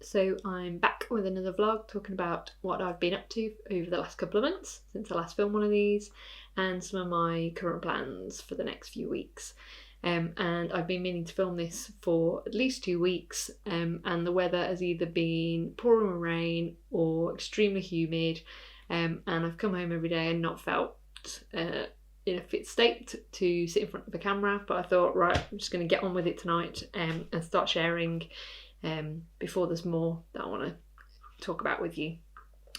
So I'm back with another vlog talking about what I've been up to over the last couple of months since I last filmed one of these, and some of my current plans for the next few weeks. And I've been meaning to film this for at least 2 weeks, and the weather has either been pouring rain or extremely humid, and I've come home every day and not felt in a fit state to sit in front of the camera. But I thought, right, I'm just going to get on with it tonight and start sharing before there's more that I want to talk about with you.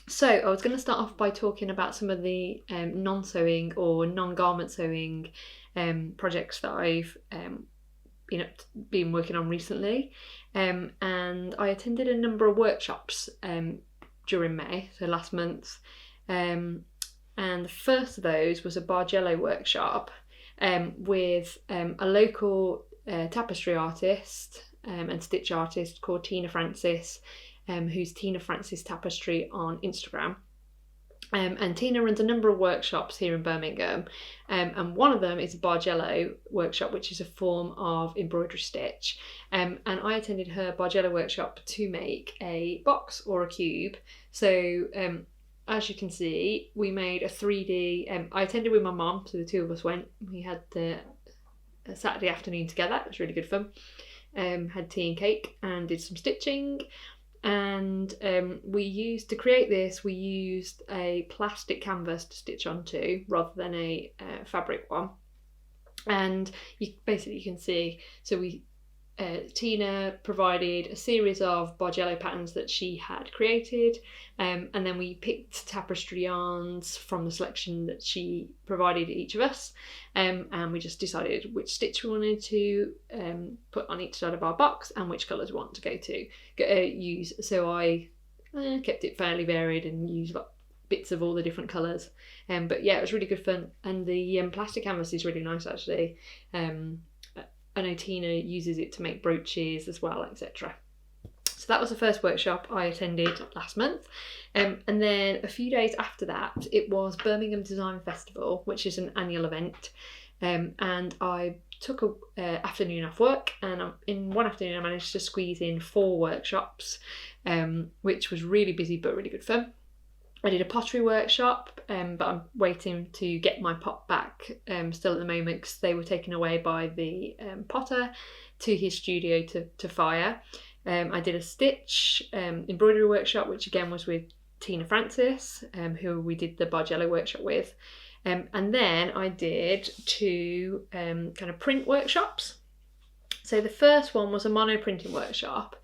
So I was going to start off by talking about some of the non-sewing or non-garment sewing projects that I've been working on recently, and I attended a number of workshops during May, so last month, and the first of those was a Bargello workshop with a local tapestry artist and stitch artist called Tina Francis, who's Tina Francis Tapestry on Instagram. And Tina runs a number of workshops here in Birmingham, and one of them is a Bargello workshop, which is a form of embroidery stitch. And I attended her Bargello workshop to make a box or a cube. So as you can see, we made a 3D. I attended with my mum, so the two of us went. We had a Saturday afternoon together. It was really good fun. Had tea and cake and did some stitching. And we used a plastic canvas to stitch onto rather than a fabric one. And you can see, so Tina provided a series of Bargello patterns that she had created, and then we picked tapestry yarns from the selection that she provided each of us, and we just decided which stitch we wanted to put on each side of our box and which colours we want to use. So I kept it fairly varied and used bits of all the different colours, but yeah, it was really good fun. And the plastic canvas is really nice, actually. I know Tina uses it to make brooches as well, etc. So that was the first workshop I attended last month. And then a few days after that, it was Birmingham Design Festival, which is an annual event. And I took an afternoon off work, and in one afternoon I managed to squeeze in 4 workshops, which was really busy but really good fun. I did a pottery workshop, but I'm waiting to get my pot back still at the moment, because they were taken away by the potter to his studio to fire. I did a stitch embroidery workshop, which again was with Tina Francis, who we did the Bargello workshop with. And then I did 2 kind of print workshops. So the first one was a mono printing workshop,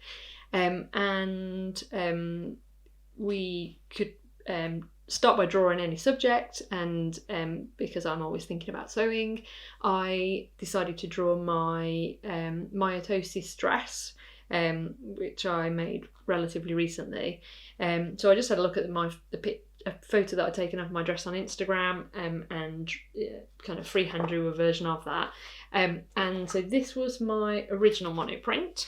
and we could start by drawing any subject, and because I'm always thinking about sewing, I decided to draw my mitosis dress, which I made relatively recently. So I just had a look at a photo that I'd taken of my dress on Instagram, and kind of freehand drew a version of that. And so this was my original monoprint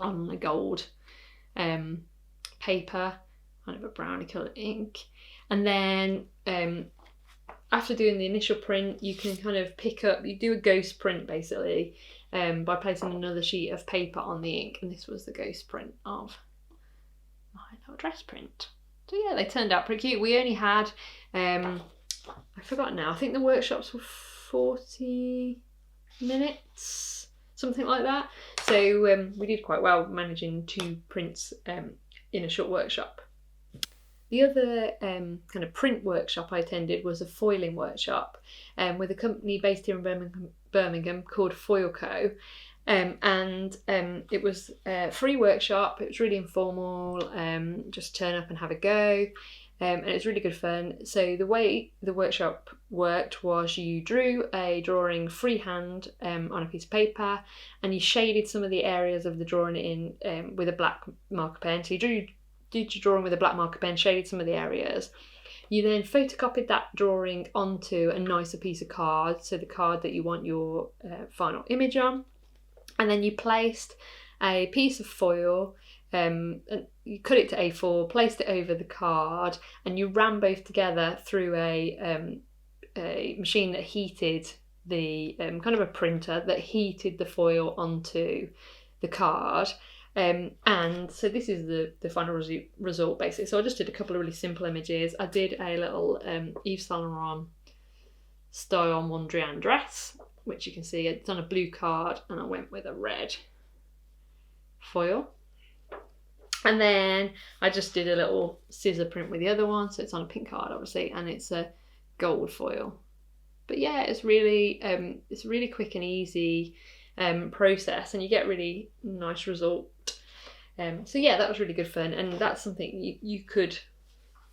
on a gold paper, kind of a brownie coloured ink. And then after doing the initial print, you can kind of you do a ghost print basically, by placing another sheet of paper on the ink, and this was the ghost print of my little dress print. So yeah, they turned out pretty cute. We only had, I forgot now, I think the workshops were 40 minutes, something like that. So we did quite well managing 2 prints in a short workshop. The other kind of print workshop I attended was a foiling workshop with a company based here in Birmingham called Foil Co. And it was a free workshop. It was really informal, just turn up and have a go, and it was really good fun. So the way the workshop worked was you drew a drawing freehand on a piece of paper, and you shaded some of the areas of the drawing in with a black marker pen. So you did your drawing with a black marker pen, shaded some of the areas. You then photocopied that drawing onto a nicer piece of card, so the card that you want your final image on. And then you placed a piece of foil, and you cut it to A4, placed it over the card, and you ran both together through a machine that heated kind of a printer that heated the foil onto the card. And so this is the final result basically. So I just did a couple of really simple images. I did a little Yves Saint Laurent style Mondrian dress, which you can see it's on a blue card, and I went with a red foil. And then I just did a little scissor print with the other one, so it's on a pink card obviously, and it's a gold foil. But yeah, it's a really quick and easy process, and you get really nice result. So yeah, that was really good fun, and that's something you could,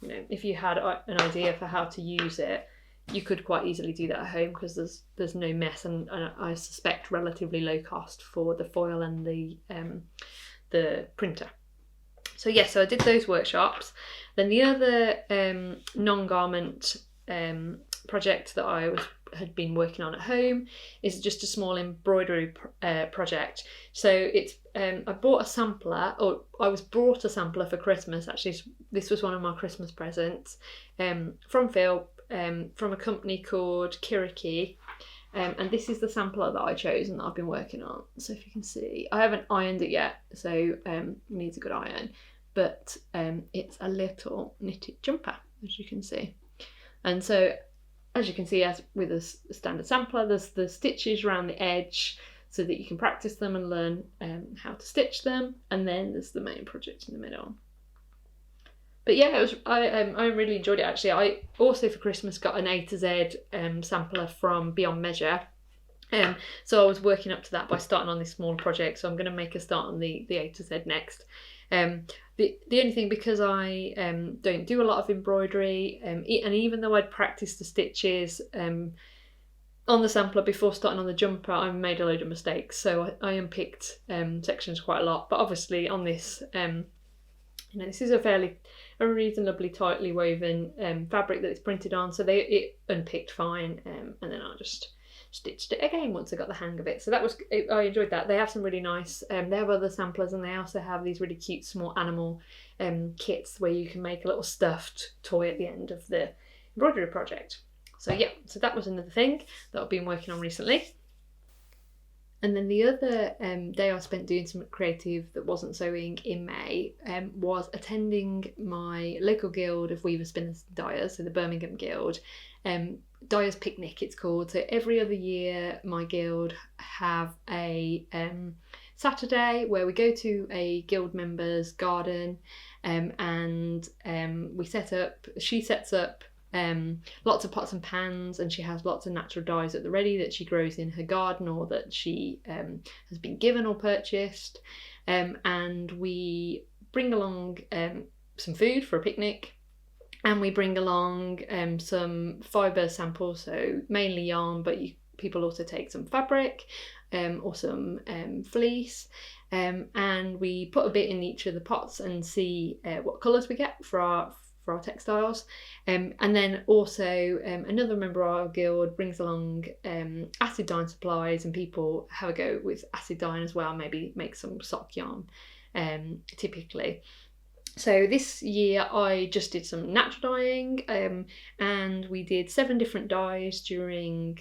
if you had an idea for how to use it, you could quite easily do that at home, because there's no mess, and I suspect relatively low cost for the foil and the printer. So yeah, so I did those workshops. Then the other non-garment project that I had been working on at home is just a small embroidery project. So it's I bought a sampler, or I was brought a sampler for Christmas actually. This was one of my Christmas presents from Phil, from a company called Kiriki, and this is the sampler that I chose and that I've been working on. So if you can see, I haven't ironed it yet, so it needs a good iron, but it's a little knitted jumper, as you can see. And so as you can see, as with a standard sampler, there's the stitches around the edge so that you can practice them and learn how to stitch them, and then there's the main project in the middle. But yeah, I really enjoyed it actually. I also for Christmas got an A to Z sampler from Beyond Measure. So I was working up to that by starting on this smaller project, so I'm going to make a start on the A to Z next. The only thing, because I don't do a lot of embroidery, and even though I'd practiced the stitches on the sampler before starting on the jumper, I made a load of mistakes, so I unpicked sections quite a lot. But obviously on this, this is a reasonably tightly woven fabric that it's printed on, so it unpicked fine, and then I just stitched it again once I got the hang of it. So I enjoyed that. They have some really nice, they have other samplers, and they also have these really cute small animal kits where you can make a little stuffed toy at the end of the embroidery project. So yeah, so that was another thing that I've been working on recently. And then the other day I spent doing some creative that wasn't sewing in May was attending my local guild of Weaver Spinners Dyers, so the Birmingham Guild. Dyers Picnic it's called. So every other year my guild have a Saturday where we go to a guild member's garden, and she sets up lots of pots and pans, and she has lots of natural dyes at the ready that she grows in her garden or that she has been given or purchased, and we bring along some food for a picnic, and we bring along some fibre samples, so mainly yarn, but people also take some fabric or some fleece, and we put a bit in each of the pots and see what colours we get for our textiles, and then also another member of our guild brings along acid dyeing supplies, and people have a go with acid dyeing as well, maybe make some sock yarn typically. So this year I just did some natural dyeing, and we did 7 different dyes during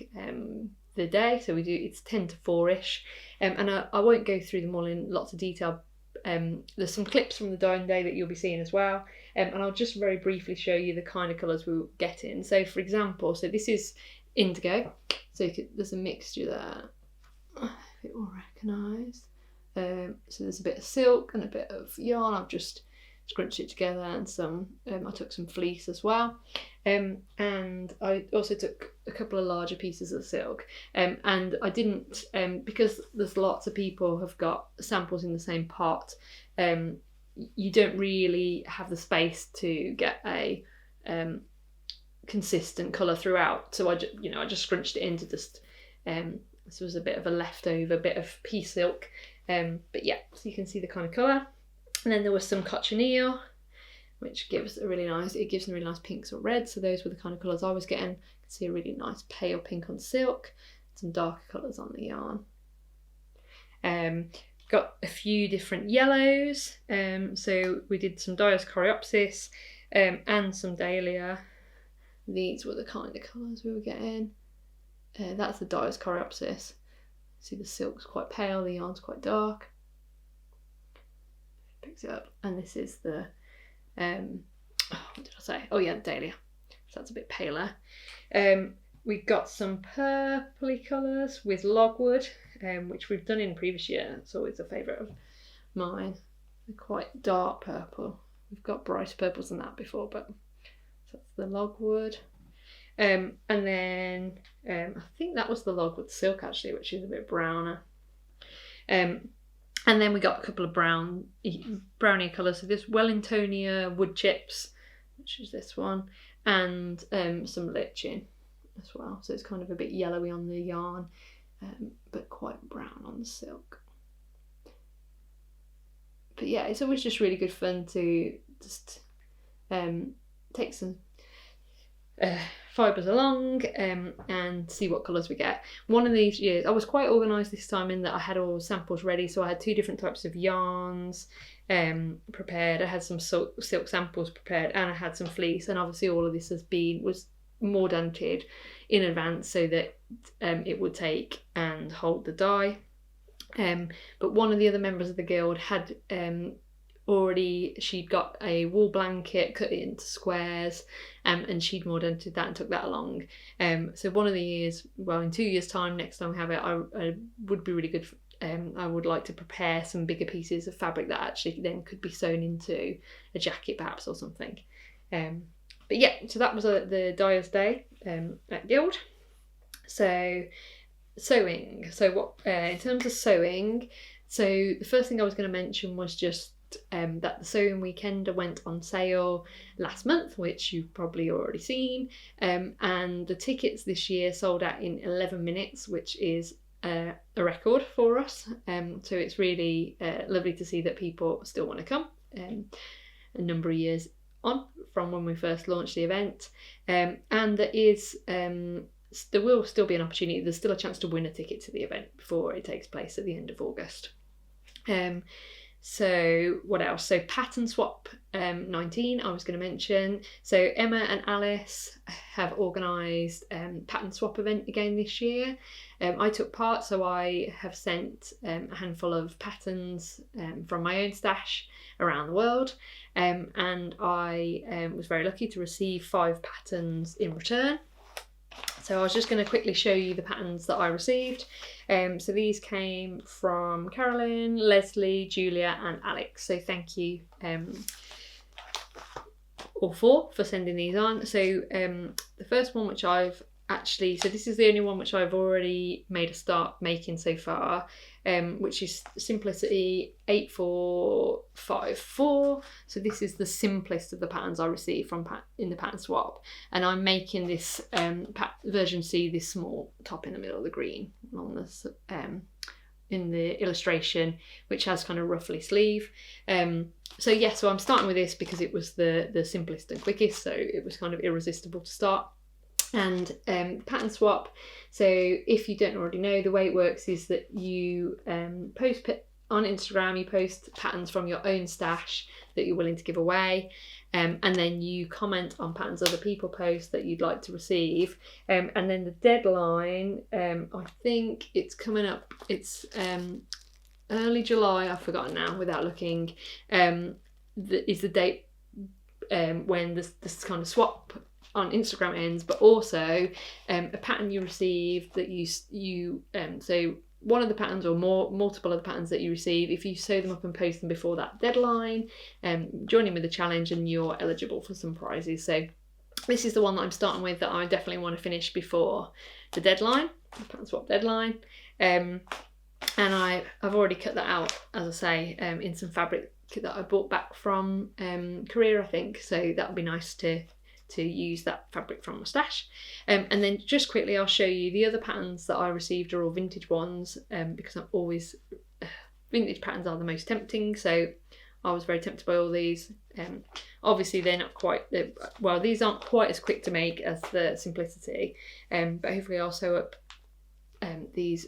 the day, so it's 10 to 4ish, and I won't go through them all in lots of detail. There's some clips from the dyeing day that you'll be seeing as well, and I'll just very briefly show you the kind of colours we were getting. So for example, so this is indigo, so there's a mixture there, if it will recognise. So there's a bit of silk and a bit of yarn. I've just scrunched it together, and I took some fleece as well, and I also took a couple of larger pieces of silk, and I didn't, because there's lots of people have got samples in the same pot, you don't really have the space to get a consistent colour throughout, so I just scrunched it into just this was a bit of a leftover bit of pea silk, but yeah, so you can see the kind of colour. And then there was some cochineal, which gives them really nice pinks or reds. So those were the kind of colours I was getting. You can see a really nice pale pink on silk, some darker colours on the yarn. Got a few different yellows. So we did some Dyer's Coreopsis and some Dahlia. These were the kind of colours we were getting. That's the Dyer's Coreopsis. See, the silk's quite pale, the yarn's quite dark. picks it up, and this is the what did I say? Oh yeah, the dahlia. So that's a bit paler. We've got some purpley colours with logwood, which we've done in previous year. It's always a favourite of mine. They're quite dark purple. We've got brighter purples than that before, but so that's the logwood. And then I think that was the logwood silk actually, which is a bit browner. And then we got a couple of brownier colours. So this Wellingtonia wood chips, which is this one, and some lichen as well. So it's kind of a bit yellowy on the yarn, but quite brown on the silk. But yeah, it's always just really good fun to just take some fibres along and see what colours we get. One of these years, I was quite organised this time in that I had all the samples ready, so I had 2 different types of yarns prepared. I had some silk samples prepared, and I had some fleece, and obviously all of this was mordanted in advance so that it would take and hold the dye. But one of the other members of the guild had she'd got a wool blanket, cut it into squares, and she'd mordanted that and took that along. So one of the years, well, in 2 years' time, next time we have it, I would be really good. I would like to prepare some bigger pieces of fabric that actually then could be sewn into a jacket perhaps or something. But yeah, so that was the Dyer's Day at Guild. So sewing. So what in terms of sewing, so the first thing I was going to mention was just that the sewing weekend went on sale last month, which you've probably already seen, and the tickets this year sold out in 11 minutes, which is a record for us. So it's really lovely to see that people still want to come a number of years on from when we first launched the event, and there will still be an opportunity. There's still a chance to win a ticket to the event before it takes place at the end of August. So what else? So Pattern Swap 19 I was going to mention. So Emma and Alice have organised Pattern Swap event again this year. I took part, so I have sent a handful of patterns from my own stash around the world, and I was very lucky to receive 5 patterns in return. So I was just going to quickly show you the patterns that I received. So these came from Carolyn, Leslie, Julia and Alex. So thank you all 4 for sending these on. So the first one which so this is the only one which I've already made a start making so far, which is Simplicity 8454. So this is the simplest of the patterns I received in the Pattern Swap, and I'm making this version C, this small top in the middle of the green on this in the illustration, which has kind of ruffly sleeve. So yeah, so I'm starting with this because it was the simplest and quickest, so it was kind of irresistible to start. And Pattern Swap, so if you don't already know, the way it works is that you post on Instagram, you post patterns from your own stash that you're willing to give away, and then you comment on patterns other people post that you'd like to receive, and then the deadline, I think it's coming up, it's early July, I've forgotten now without looking, is the date when this kind of swap on Instagram ends, but also a pattern you receive that you so one of the patterns or multiple of the patterns that you receive, if you sew them up and post them before that deadline, join in with the challenge and you're eligible for some prizes. So this is the one that I'm starting with that I definitely want to finish before the deadline, the Pattern Swap deadline, and I've already cut that out, as I say, in some fabric that I bought back from Korea, I think, so that would be nice to use that fabric from my stash. And then just quickly I'll show you the other patterns that I received are all vintage ones, because I'm always vintage patterns are the most tempting, so I was very tempted by all these. Obviously they're not quite well, these aren't quite as quick to make as the Simplicity, but hopefully I'll sew up these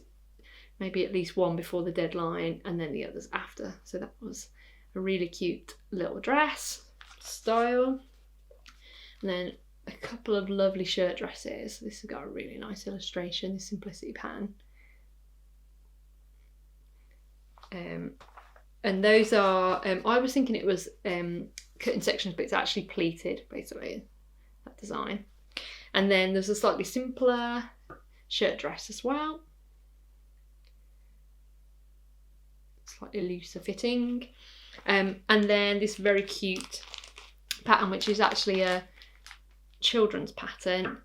maybe at least one before the deadline and then the others after. So that was a really cute little dress style. And then a couple of lovely shirt dresses. This has got a really nice illustration, this Simplicity pattern. and those are, I was thinking it was cut in sections, but it's actually pleated, basically, that design. And then there's a slightly simpler shirt dress as well. Slightly looser fitting. And then this very cute pattern, which is actually a children's pattern,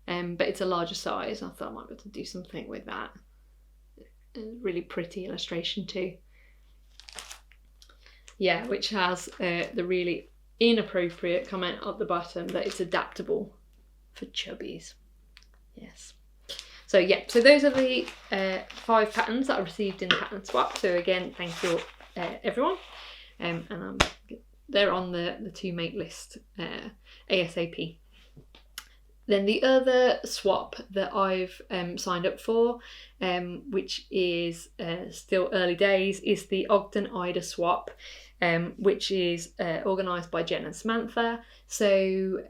but it's a larger size. I thought I might be able to do something with that. A really pretty illustration too. Yeah, which has the really inappropriate comment at the bottom that it's adaptable for chubbies. Yes. So yeah, so those are the 5 patterns that I received in the pattern swap. So again, thank you everyone. And they're on the to make list ASAP. Then the other swap that I've signed up for, which is still early days, is the Ogden Ida swap, which is organised by Jen and Samantha. So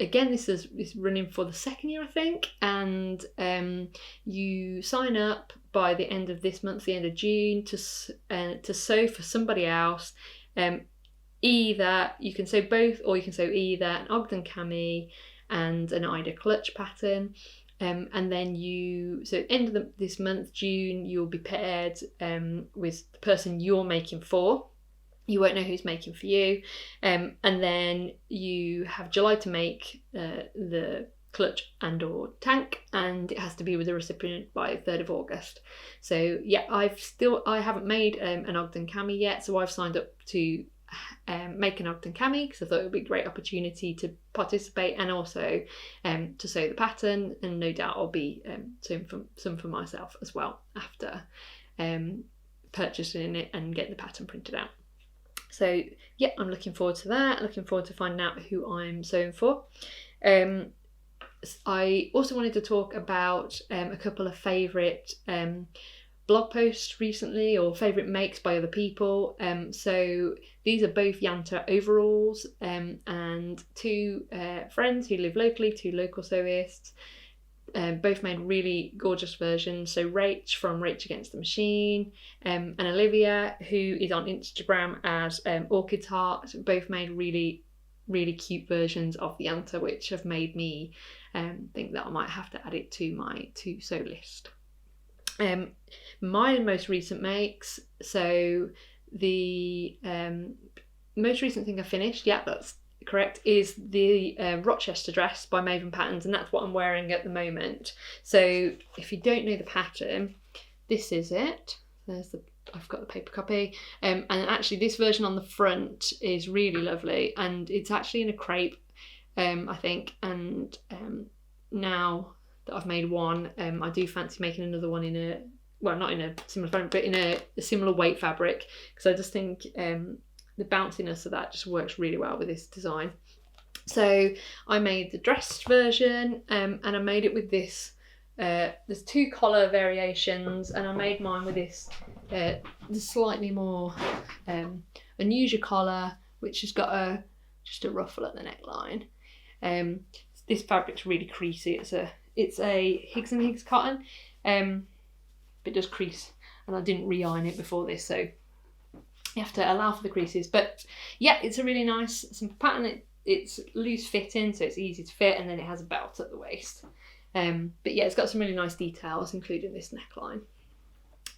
again, this is running for the 2nd year, I think, and you sign up by the end of this month, the end of June, to sew for somebody else. Either you can sew both, or you can sew either an Ogden cami and an Ida clutch pattern. And then so at the end of this month, June, you'll be paired with the person you're making for. You won't know who's making for you. And then you have July to make the clutch and or tank, and it has to be with the recipient by 3rd of August. So yeah, I haven't made an Ogden cami yet, so I've signed up to make an Ogden cami because I thought it would be a great opportunity to participate and also to sew the pattern, and no doubt I'll be sewing some for myself as well after purchasing it and getting the pattern printed out. So yeah, I'm looking forward to that. Looking forward to finding out who I'm sewing for. I also wanted to talk about a couple of favourite blog posts recently, or favourite makes by other people. So these are both Yanta overalls, and 2 friends who live locally, 2 local sewists. Both made really gorgeous versions. So Rach from Rach Against the Machine, and Olivia, who is on Instagram as Orchid's Heart, both made really, really cute versions of the Yanta, which have made me think that I might have to add it to my to sew list. My most recent makes, so the most recent thing I finished, yeah, that's correct, is the Rochester dress by Maven Patterns, and that's what I'm wearing at the moment. So if you don't know the pattern, this is it. I've got the paper copy, and actually this version on the front is really lovely, and it's actually in a crepe, I think, and now that I've made one, I do fancy making another one in a, well, not in a similar fabric, but in a similar weight fabric, because I just think the bounciness of that just works really well with this design. So I made the dress version, and I made it with this, there's 2 collar variations, and I made mine with this the slightly more unusual collar, which has got just a ruffle at the neckline. This fabric's really creasy. It's a Higgs and Higgs cotton, but it does crease, and I didn't re-iron it before this, so you have to allow for the creases. But yeah, it's a really nice simple pattern. It's loose fitting, so it's easy to fit, and then it has a belt at the waist. But yeah, it's got some really nice details, including this neckline.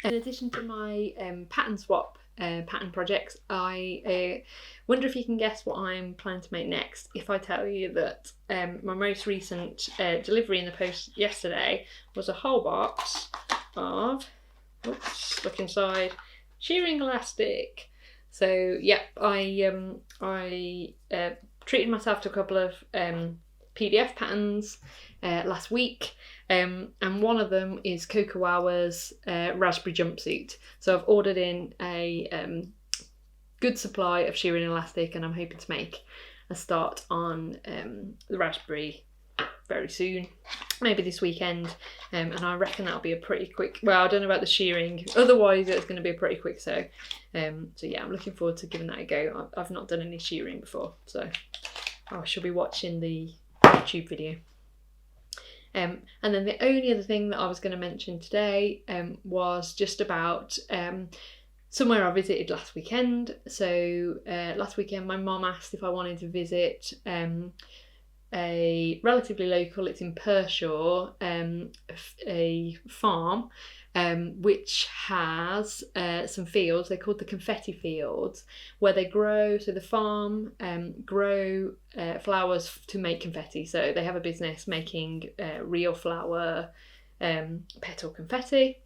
In addition to my pattern swap pattern projects, I wonder if you can guess what I'm planning to make next if I tell you that my most recent delivery in the post yesterday was a whole box of, oops, look inside, shearing elastic. So yeah, I treated myself to a couple of PDF patterns last week, and one of them is Coco Wawa's raspberry jumpsuit. So I've ordered in a good supply of shearing elastic, and I'm hoping to make a start on the raspberry very soon, maybe this weekend, and I reckon that'll be a pretty quick, well, I don't know about the shearing, otherwise it's going to be a pretty quick sew. So yeah, I'm looking forward to giving that a go. I've not done any shearing before, so I shall be watching the YouTube video. And then the only other thing that I was going to mention today was just about somewhere I visited last weekend. So last weekend my mum asked if I wanted to visit a relatively local, it's in Pershore, a farm which has some fields. They're called the confetti fields, where they grow, so the farm grow flowers to make confetti. So they have a business making real flower petal confetti.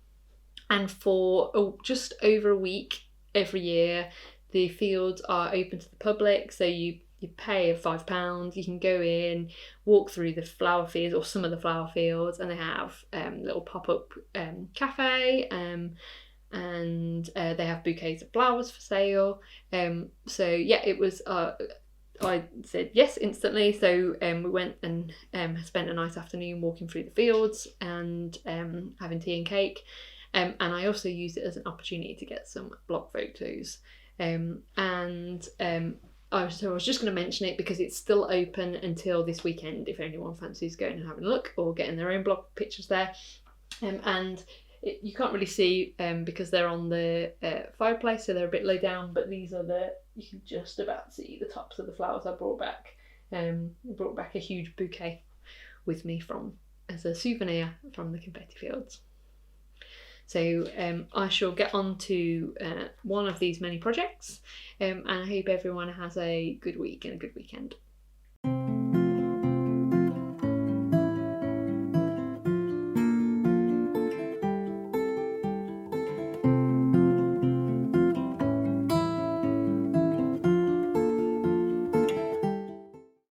And for just over a week every year, the fields are open to the public. So you pay £5, you can go in, walk through the flower fields or some of the flower fields, and they have little pop-up cafe, and they have bouquets of flowers for sale. So yeah, it was I said yes instantly. So we went and spent a nice afternoon walking through the fields and having tea and cake. And I also used it as an opportunity to get some blog photos. I was just going to mention it because it's still open until this weekend if anyone fancies going and having a look or getting their own blog pictures there. You can't really see because they're on the fireplace, so they're a bit low down, but these are you can just about see the tops of the flowers I brought back. Brought back a huge bouquet with me as a souvenir from the confetti fields. So I shall get on to one of these many projects, and I hope everyone has a good week and a good weekend.